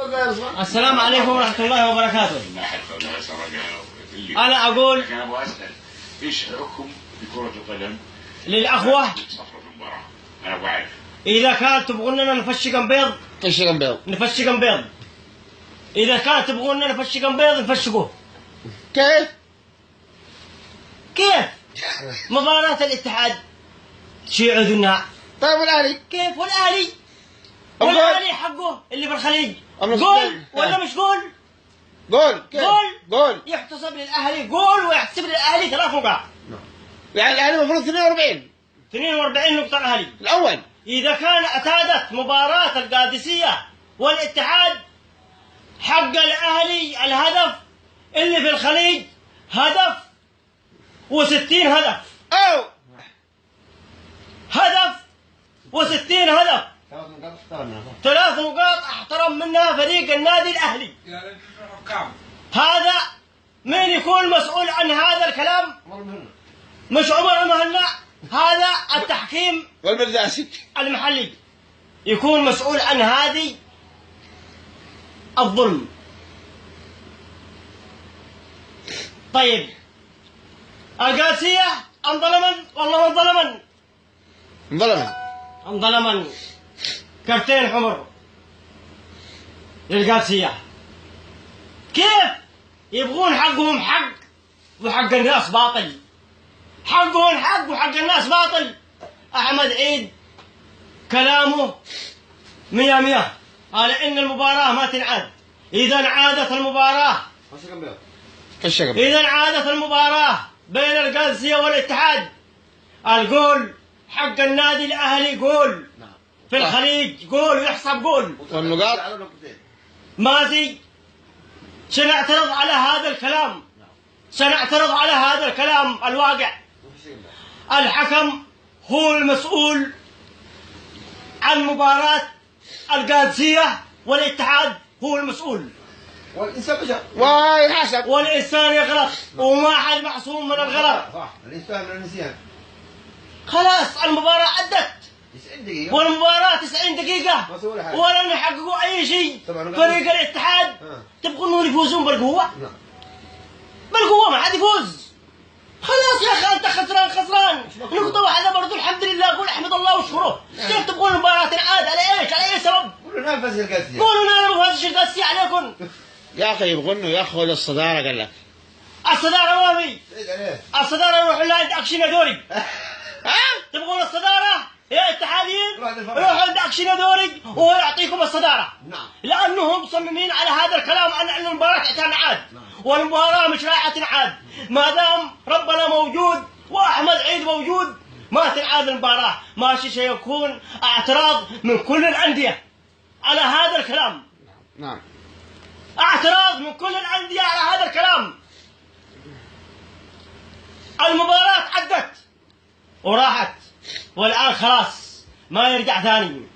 السلام عليكم ورحمة الله وبركاته. أنا أقول أنا أبغى أسأل إيش حكم في كرة القدم للأخوة صفرة في المباراة؟ أنا أبغى أعرف. إذا كانت تبغوننا نفشقن بيض فشقن بيض. نفشقن بيض، إذا كانت تبغوننا نفشقن بيض نفشقوه. كيف؟ كيف؟ مباراة الاتحاد شيء عذنا. طيب والأهلي؟ كيف والأهلي؟ أقول. والأهلي حقه اللي في الخليج أمس جول جول. ولا مش جول؟ جول. كيف؟ جول. جول. يحتسب للأهلي جول ويحتسب للأهلي 3 نقاط. يعني الأهلي المفروض 42. 42 نقطة الأهلي. الأول. إذا كان اعتادت مباراة القادسية والاتحاد حق الأهلي الهدف اللي في الخليج هدف و60 هدف. أو هدف و60 هدف. 3 نقاط احترم منها فريق النادي الأهلي. هذا مين يكون مسؤول عن هذا الكلام؟ مش عمر المهنا، هذا التحكيم والمرداسي المحلي يكون مسؤول عن هذه الظلم. طيب القادسية انظلمن والله انظلمن. انظلمن. انظلمن كرتين حمر للقادسية. كيف يبغون حقهم حق وحق الناس باطل؟ حقهم حق وحق الناس باطل. أحمد عيد كلامه 100 قال إن المباراة ما تنعاد. إذا عادت المباراة فشقن. إذا عادت المباراة بين القادسية والاتحاد الجول حق النادي الأهلي جول في الخليج جول ويحسب جول. والنقاط مازي سنعترض على هذا الكلام، سنعترض على هذا الكلام الواقع. الحكم هو المسؤول عن مباراة القادسية والاتحاد، هو المسؤول. والإنسان بشر وينحسب. والإنسان يغلط وما حد معصوم من الغلط. صح الإنسان من النسيان. خلاص المباراة عدت 90 دقيقة والمباراة 90 دقيقة مسؤول حاجة. ولم يحققوا أي شيء. طبعاً. فريق الاتحاد تبغوا انهم يفوزون بالقوة؟ نعم. بالقوة ما حد يفوز. خلاص يا أخي أنت خسران خسران. نقطة واحدة برضو الحمد لله، قول احمد الله واشكره. كيف تبغون المباراة تنعاد على ايش؟ على اي سبب؟ كلنا نفس القاسية. قولوا لنا نفوز القادسية عليكم. يا أخي يبغونه ياخذ الصدارة قال لك. الصدارة ما في. عيد عليه. الصدارة يروحوا لها عند أكشن دوري. ها؟ تبغون الصدارة يا اتحاديين؟ روح للفرق. روحوا عند أكشن دوري وهو يعطيكم الصدارة. نعم. لأنهم مصممين على هذا الكلام أن المباراة تنعاد. والمباراة مش رايحة تنعاد. ما دام ربنا موجود وأحمد عيد موجود ما تنعاد المباراة. ماشي سيكون اعتراض من كل الأندية على هذا الكلام. نعم. اعتراض من كل الأندية على هذا الكلام. المباراة عدت وراحت والآن خلاص ما يرجع ثاني.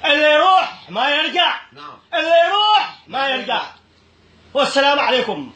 اللي يروح ما يرجع. نعم. اللي يروح ما يرجع. والسلام عليكم.